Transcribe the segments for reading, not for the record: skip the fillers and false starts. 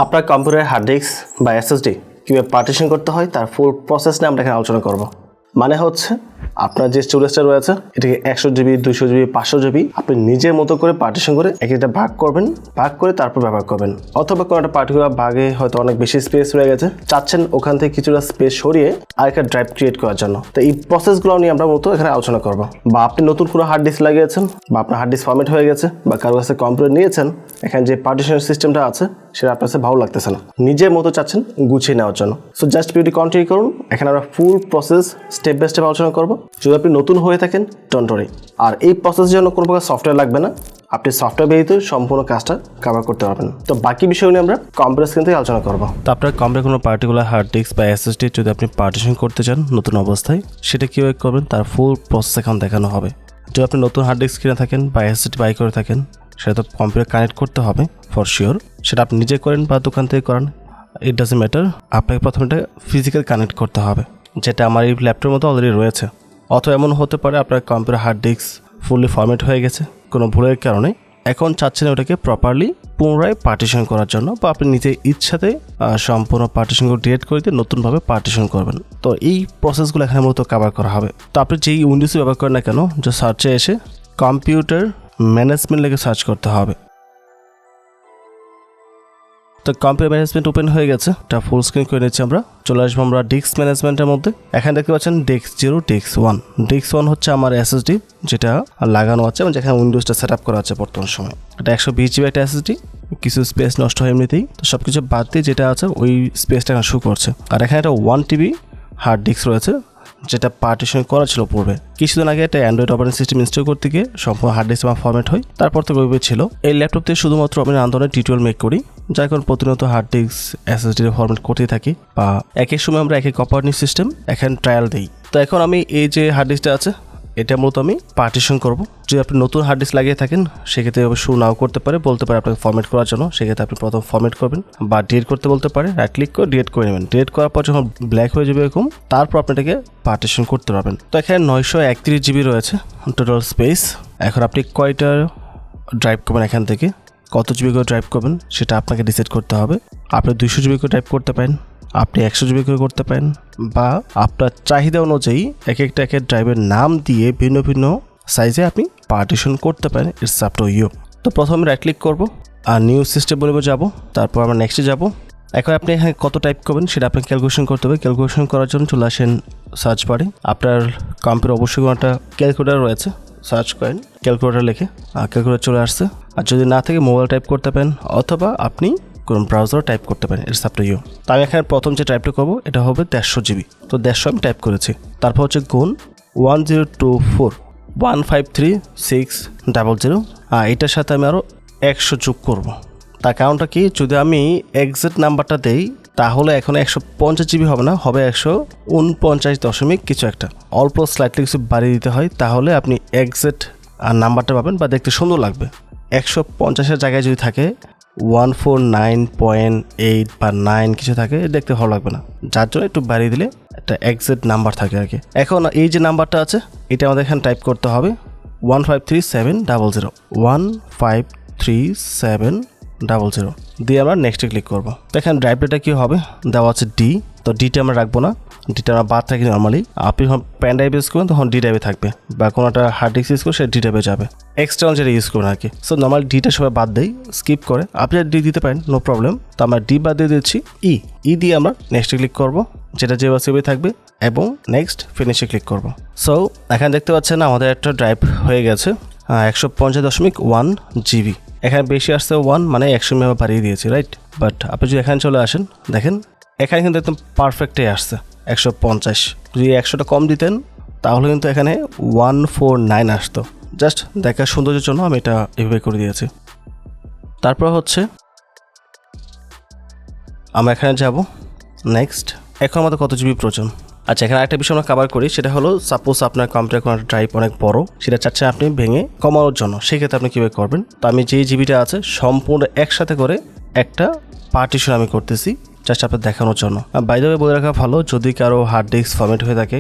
আপনার কম্পিউটারের hard disk বা এসএসডি কীভাবে পার্টিশন করতে হয় তার ফুল প্রসেস নিয়ে আমরা এখানে আলোচনা করব। মানে হচ্ছে আপনার যে স্টোরেজটা রয়েছে এটাকে 100 জিবি 200 জিবি 500 জিবি আপনি নিজের মতো করে পার্টিশন করে একটা ভাগ করবেন, ভাগ করে তারপর ব্যবহার করবেন। অথবা কোনো একটা পার্টিকুলার ভাগে হয়তো অনেক বেশি স্পেস রয়ে গেছে, চাচ্ছেন ওখান থেকে কিছুটা স্পেস সরিয়ে আরেকটা ড্রাইভ ক্রিয়েট করার জন্য। তো এই প্রসেসগুলো নিয়ে আমরা মূলত এখানে আলোচনা করব। বা আপনি নতুন কোনো হার্ড ডিস্ক লাগিয়েছেন বা আপনার হার্ড ডিস্ক ফরম্যাট হয়ে গেছে বা কারো কাছে কম্পিউটার নিয়েছেন, এখানে যে পার্টিশন সিস্টেমটা আছে সেটা আপনার কাছে ভালো লাগতেছে না, নিজের মতো চাচ্ছেন গুছিয়ে নেওয়ার জন্য। সো জাস্ট ভিডিওটি কন্টিনিউ করুন, এখানে আমরা full process step by step আলোচনা করব। যদি আপনি নতুন হয়ে থাকেন ডোন্ট ওয়ারি, আর এই প্রসেসের জন্য কোনো প্রকার সফটওয়্যার লাগবে না, আপনি সফটওয়্যার ব্যতীত সম্পূর্ণ কাজটা কভার করতে পারবেন। তো বাকি বিষয় নিয়ে আমরা কম্পিউটার স্ক্রিন থেকে আলোচনা করব। তো আপনার কম্পিউটার কোনো পার্টিকুলার হার্ড ডিস্ক বা এসএসডি যদি আপনি পার্টিশন করতে চান নতুন অবস্থায়, সেটা কীভাবে করবেন তার ফুল প্রসেস এখন দেখানো হবে। যদি আপনি নতুন হার্ড ডিস্ক কিনে থাকেন বা এসএসডি বাই করে থাকেন, সেটা তো কম্পিউটার কানেক্ট করতে হবে ফর শিওর। সেটা আপনি নিজে করেন বা দোকান থেকে করেন, ইট ডাজন্ট ম্যাটার। আপনাকে প্রথমে এটা ফিজিক্যাল কানেক্ট করতে হবে, যেটা আমার এই ল্যাপটপের মতো অলরেডি রয়েছে। অথবা এমন হতে পারে আপনার computer hard disk fully format হয়ে গেছে কোনো ভুলের কারণে, এখন চাচ্ছেন ওটাকে প্রপারলি পুনরায় পার্টিশন করার জন্য, বা আপনি নিজের ইচ্ছাতে সম্পূর্ণ পার্টিশনগুলো ডিলিট করে দিয়ে নতুনভাবে পার্টিশন করবেন। তো এই প্রসেসগুলো এখানে মূলত কভার করা হবে। তো আপনি যেই উইন্ডোজ ব্যবহার করেন না কেন, যে সার্চে এসে কম্পিউটার ম্যানেজমেন্ট লেগে সার্চ করতে হবে। তো কম্পিউটার ম্যানেজমেন্ট ওপেন হয়ে গেছে, এটা ফুল স্ক্রিন করে নিচ্ছি। আমরা চলে আসবো আমরা ডিস্ক ম্যানেজমেন্টের মধ্যে। এখানে দেখতে পাচ্ছেন ডিস্ক 0 ডিস্ক 1। ডিস্ক 1 হচ্ছে আমার এসএসডি যেটা লাগানো আছে এবং যেখানে উইন্ডোজটা সেট আপ করা আছে বর্তমান সময়। এটা 120 জিবি একটা এসএসডি, কিছু স্পেস নষ্ট হয় এমনিতেই। তো সব কিছু বাদ দিয়ে যেটা আছে ওই স্পেসটা এখানে শো করছে। আর এখানে একটা 1 টিবি হার্ড ডিস্ক রয়েছে যেটা পার্টিশন করা ছিল পূর্বে। কিছুদিন আগে একটা অ্যান্ড্রয়েড অপারেটিং সিস্টেম ইনস্টল করতে গিয়ে সম্পূর্ণ হার্ড ডিস্ক আমার ফরম্যাট হয়, তারপর থেকে ওইভাবে ছিল। এই ল্যাপটপ দিয়ে শুধুমাত্র আমি আন্দোলনের টিউটোরিয়াল মেক করি, যার কারণে প্রতিনিয়ত হার্ড ডিস্ক এসএসডি ফরম্যাট করতেই থাকি, বা এক এক সময় আমরা এক এক অপারেটিং সিস্টেম এখানে ট্রায়াল দিই। তো এখন আমি এই যে হার্ড ডিস্কটা আছে এটা মূলত আমি পার্টিশন করব। যদি আপনি নতুন হার্ড ডিস্ক লাগিয়ে থাকেন সেক্ষেত্রে শো নাও করতে পারে, বলতে পারে আপনাকে ফরম্যাট করার জন্য। সেক্ষেত্রে আপনি প্রথম ফরম্যাট করবেন বা ডিলিট করতে বলতে পারে, রাইট ক্লিক করে ডিলিট করে নেবেন। ডিলিট করার পর যখন ব্ল্যাক হয়ে যাবে এরকম, তারপর আপনি এটাকে পার্টিশন করতে পারবেন। তো এখানে 931 জিবি রয়েছে টোটাল স্পেস। এখন আপনি কয়টা ড্রাইভ করবেন, এখান থেকে কত জিবি করে ড্রাইভ করবেন সেটা আপনাকে ডিসাইড করতে হবে। আপনি 200 জিবি করে ড্রাইভ করতে পারেন, আপনি 100 জিবি করে করতে পারেন, বা আপনার চাহিদা অনুযায়ী এক একটা ড্রাইভের নাম দিয়ে ভিন্ন ভিন্ন সাইজে আপনি পার্টিশন করতে পারেন। It's up to you. তো প্রথমে রাইট ক্লিক করবো আর নিউ সিস্টেম বলে যাব, তারপর আমরা নেক্সটে যাব। এখন আপনি এখানে কত টাইপ করবেন সেটা আপনাকে ক্যালকুলেশন করতে হবে। ক্যালকুলেশন করার জন্য চলে আসেন সার্চ বারে। আপনার কম্পিউটার অবশ্যই কোনো একটা ক্যালকুলেটার রয়েছে, সার্চ করেন ক্যালকুলেটার লিখে, ক্যালকুলেটার চলে আসছে। আর যদি না থাকে মোবাইল টাইপ করতে পারেন, অথবা আপনি কোন ব্রাউজার টাইপ করতে পারেন। It's up to you. তো আমি এখানে প্রথম যে টাইপটা করবো এটা হবে 150 জিবি। তো 150 আমি টাইপ করেছি। তারপর হচ্ছে গুণ 1024153600। আর এটার সাথে আমি আরও 100 যোগ করবো। তার কারণটা কি, যদি আমি এক্সাক্ট নাম্বারটা দেই তাহলে এখন 150 জিবি হবে না, হবে 149 দশমিক কিছু একটা। অল্প স্লাইটলি কিছু বাড়িয়ে দিতে হয়, তাহলে আপনি এক্সাক্ট নাম্বারটা পাবেন বা দেখতে সুন্দর লাগবে। 150-এর জায়গায় যদি থাকে 149.8 বা 9 কিছু থাকে, দেখতে ভালো লাগবে না, যার জন্য একটু বাড়িয়ে দিলে একটা এক্সাক্ট নাম্বার থাকে আর কি। এখন এই যে নাম্বারটা আছে এটা আমাদের এখানে টাইপ করতে হবে 1537000 1537000 দিয়ে আমরা নেক্সটে ক্লিক করবো। তো এখানে ড্রাইভ ডেটা কী হবে দেওয়া আছে ডি। তো ডিটা আমরা রাখবো না, ডিটা আমরা বাদ থাকি নর্মালি। আপনি যখন প্যান ড্রাইভ ইউজ করবেন তখন ডি ড্রাইভে থাকবে, বা কোনো একটা হার্ড ডিস্ক ইউজ করে সেটা ডি ড্রাইভে যাবে। এক্সটার্নাল যেটা ইউজ করবেন আর কি। সো নর্মালি ডিটা সবাই বাদ দেই, স্কিপ করে। আপনি ডি দিতে পারেন, নো প্রবলেম। তো আমরা ডি বাদ দিয়ে দিচ্ছি ই দিয়ে আমরা নেক্সটে ক্লিক করবো, যেটা যে সেভাবে থাকবে, এবং নেক্সট ফিনিশে ক্লিক করবো। সো এখানে দেখতে পাচ্ছেন আমাদের একটা ড্রাইভ হয়ে গেছে 150.1 জিবি। এখানে বেশি আসছে 1, মানে 100 মেগা বাড়িয়ে দিয়েছি, রাইট। বাট আপনি যদি এখানে চলে আসেন দেখেন এখানে কিন্তু একদম পারফেক্টে আসছে 150। যদি 100টা কম দিতেন তাহলে কিন্তু এখানে 149 আসতো। জাস্ট দেখার সৌন্দর্যের জন্য আমি এটা এভাবে করে দিয়েছি। তারপর হচ্ছে আমরা এখানে যাব নেক্সট। এখন আমাদের কত জিবি প্রয়োজন। আচ্ছা, এখানে একটা বিষয় আমরা কভার করি, সেটা হলো সাপোজ আপনার কম্পিউটার কোনো ড্রাইভ অনেক বড়, সেটা চাচ্ছেন আপনি ভেঙে কমানোর জন্য, সেক্ষেত্রে আপনি কীভাবে করবেন। তো আমি যেই জিবিটা আছে সম্পূর্ণ একসাথে করে একটা পার্টিশন আমি করতেছি, জাস্ট আপনার দেখানোর জন্য। বাই দ্য ওয়ে বলে রাখা ভালো, যদি কারো হার্ড ডিস্ক ফরম্যাট হয়ে থাকে,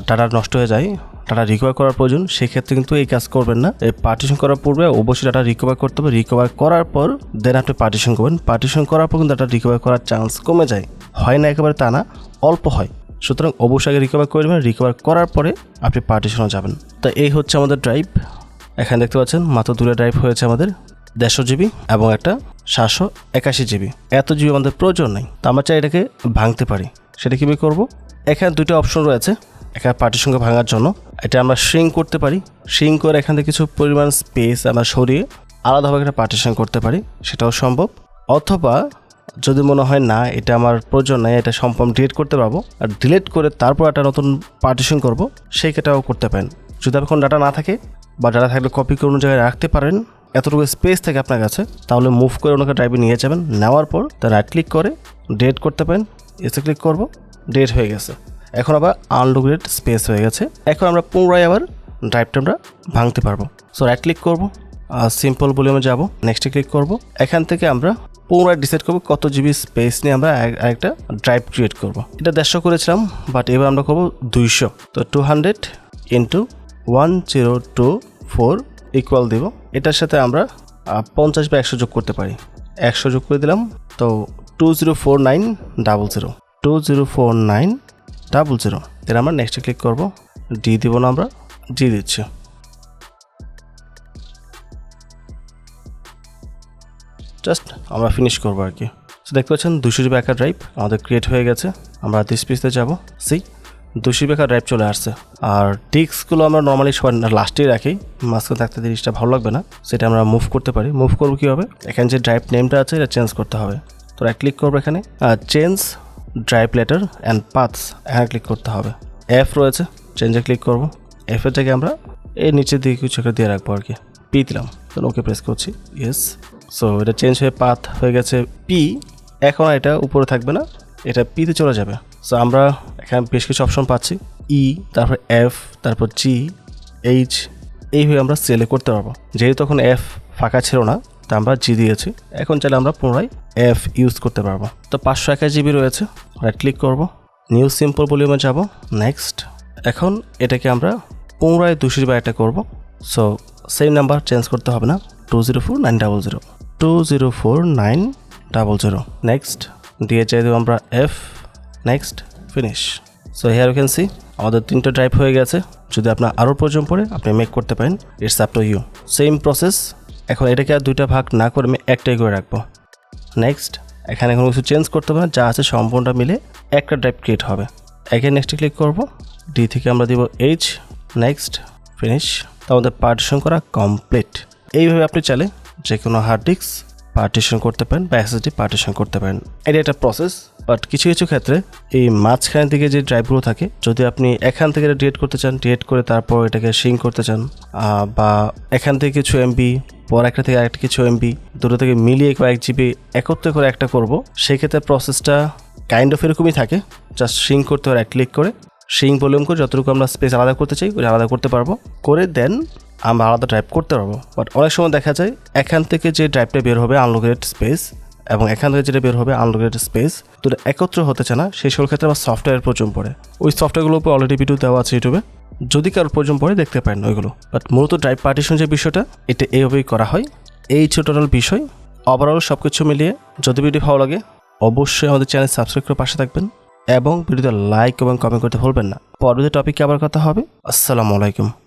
ডাটা নষ্ট হয়ে যায়, ডাটা রিকভার করার প্রয়োজন, সেক্ষেত্রে কিন্তু এই কাজ করবেন না। এই পার্টিশন করার পূর্বে অবশ্যই ডাটা রিকভার করতে হবে। রিকভার করার পর দেন আপনি পার্টিশন করবেন। পার্টিশন করার পর কিন্তু ডাটা রিকভার করার চান্স কমে যায়, হয় না একেবারে তা না, অল্প হয়। সুতরাং অবশ্যই আগে রিকভার করে নেবেন, রিকভার করার পরে আপনি পার্টিশনে যাবেন। তো এই হচ্ছে আমাদের ড্রাইভ। এখানে দেখতে পাচ্ছেন মাত্র 2টা ড্রাইভ হয়েছে আমাদের, 150 জিবি এবং একটা 781 জিবি। এত জিবি আমাদের প্রয়োজন নেই, তো আমরা চাই এটাকে ভাঙতে পারি। সেটা কীভাবে করবো? এখানে 2টা অপশন রয়েছে এখানে পার্টিশনকে ভাঙার জন্য। এটা আমরা শ্রিঙ্ক করতে পারি, শ্রিঙ্ক করে এখান থেকে কিছু পরিমাণ স্পেস আমরা সরিয়ে আলাদাভাবে একটা পার্টিশন করতে পারি, সেটাও সম্ভব। অথবা যদি মনে হয় না এটা আমার প্রয়োজন নাই, এটা সম্পূর্ণ ডিলিট করতে পারবো, আর ডিলিট করে তারপর একটা নতুন পার্টিশন করব, সেই ক্ষেত্রেও করতে পারেন। যদি এখন ডাটা না থাকে বা ডাটা থাকলে কপি করে অন্য জায়গায় রাখতে পারেন, এতটুকু স্পেস থাকে আপনার কাছে, তাহলে মুভ করে ওনাকে ড্রাইভে নিয়ে যাবেন। নেওয়ার পর তার রাইট ক্লিক করে ডিলিট করতে পারেন, এসে ক্লিক করব, ডিলিট হয়ে গেছে। এখন আবার আনলিমিটেড স্পেস হয়ে গেছে। এখন আমরা পুনরায় আবার ড্রাইভটা আমরা ভাঙতে পারবো। সো রাইট ক্লিক করবো, সিম্পল ভলিউমে যাব, নেক্সটে ক্লিক করব। এখান থেকে আমরা পুনরায় ডিসাইড করবো কত জিবি স্পেস নিয়ে আমরা আরেকটা ড্রাইভ ক্রিয়েট করব। এটা 150 করেছিলাম, বাট এবার আমরা করবো 200। তো 200 ইন্টু 1024 ইকুয়াল দেব। এটার সাথে আমরা 50 বা 100 যোগ করতে পারি। 100 যোগ করে দিলাম, তো 204900 204900। দেন আমরা নেক্সটে ক্লিক করবো, ডি দিব না, আমরা ডি দিচ্ছি। জাস্ট আমরা ফিনিশ করবো আর কি। তো দেখতে পাচ্ছেন 200 জিবি একটা ড্রাইভ আমাদের ক্রিয়েট হয়ে গেছে। আমরা দিস পিসতে যাবো, 200 জিবি একটা ড্রাইভ চলে আসছে। আর ডিস্কগুলো আমরা নর্মালি সবাই লাস্টেই রাখি, মাঝখানে থাকতে জিনিসটা ভালো লাগবে না, সেটা আমরা মুভ করতে পারি। মুভ করবো কীভাবে? এখানে যে ড্রাইভ নেমটা আছে এটা চেঞ্জ করতে হবে। তো রাইট ক্লিক করবো এখানে, change drive letter and paths, এখানে ক্লিক করতে হবে। এফ রয়েছে, চেঞ্জে ক্লিক করবো। এফের থেকে আমরা এই নিচের দিকে কিছু একটা দিয়ে রাখবো আর কি, পি দিলাম, তো ওকে প্রেস করছি, ইয়েস। সো এটা চেঞ্জ হয়ে পাথ হয়ে গেছে পি। এখন এটা উপরে থাকবে না, এটা পিতে চলে যাবে। সো আমরা এখানে বেশ কিছু অপশন পাচ্ছি, ই, তারপর এফ, তারপর জি, এইচ, এইভাবে আমরা সেলে করতে পারবো। যেহেতু তখন এফ ফাঁকা ছিল না, তা আমরা জি দিয়েছি। এখন চাইলে আমরা পুনরায় এফ ইউজ করতে পারবো। তো 521 জিবি রয়েছে, রাইট ক্লিক করবো, নিউ সিম্পল ভলিউমে যাব, নেক্সট। এখন এটাকে আমরা পুনরায় 200 জিবি একটা করবো। সো সেম নাম্বার চেঞ্জ করতে হবে না, 204900 204900। নেক্সট দিয়ে চাই দেবো আমরা F, next, finish. So here you can see আমাদের 3টা ড্রাইভ হয়ে গেছে। যদি আপনার আরও প্রয়োজন পড়ে আপনি মেক করতে পারেন, it's up to you. Same process. এখন এটাকে আর 2টা ভাগ না করে আমি একটাই করে রাখবো। নেক্সট, এখানে কোনো কিছু চেঞ্জ করতে হবে না, যা আছে সম্পূর্ণটা মিলে একটা ড্রাইভ ক্রিয়েট হবে। এখানে নেক্সটে ক্লিক করব, ডি থেকে আমরা দিব এইচ, নেক্সট, ফিনিশ। তো আমাদের পার্টিশন করা কমপ্লিট। এইভাবে আপনি চাইলে যে কোনো হার্ড ডিস্ক পার্টিশন করতে পারেন বা এসএসডি পার্টিশন করতে পারেন। এটা একটা প্রসেস, বাট কিছু কিছু ক্ষেত্রে এই মাঝখানের দিকে যে ড্রাইভগুলো থাকে, যদি আপনি এখান থেকে এটা ডিলিট করতে চান, ডিলিট করে তারপর এটাকে সিঙ্ক করতে চান, বা এখান থেকে কিছু এমবি, পর একটা থেকে আরেকটা কিছু এমবি, দুটো থেকে মিলিয়ে কয়েক জিবি একত্রে করে একটা করব, সেক্ষেত্রে প্রসেসটা কাইন্ড অফ এরকমই থাকে। জাস্ট সিঙ্ক করতে হয়, রাইট ক্লিক করে সিঙ্ক ভলিউম করে যতটুকু আমরা স্পেস আলাদা করতে চাই ওই আলাদা করতে পারবো, করে দেন আমরা আলাদা ড্রাইভ করতে পারবো। বাট অনেক সময় দেখা যায় এখান থেকে যে ড্রাইভটা বের হবে আনলোকেটেড স্পেস, এবং এখান থেকে যেটা বের হবে আনলোকেটেড স্পেস, দুটো একত্র হতে চায় না, সেই সকল ক্ষেত্রে আমার সফটওয়্যারের প্রয়োজন পড়ে। ওই সফটওয়্যারগুলোর উপর অলরেডি ভিডিও দেওয়া আছে ইউটিউবে, যদি কারোর প্রয়োজন পড়ে দেখতে পারেন ওইগুলো। বাট মূলত ড্রাইভ পার্টিশন যে বিষয়টা, এটা এইভাবেই করা হয়। এই টোটাল বিষয় ওভারঅল সব কিছু মিলিয়ে। যদি ভিডিও ভালো লাগে অবশ্যই আমাদের চ্যানেল সাবস্ক্রাইব করে পাশে থাকবেন, এবং ভিডিওতে লাইক এবং কমেন্ট করতে ভুলবেন না। পরবর্তী টপিকে আবার কথা হবে। আসসালামু আলাইকুম।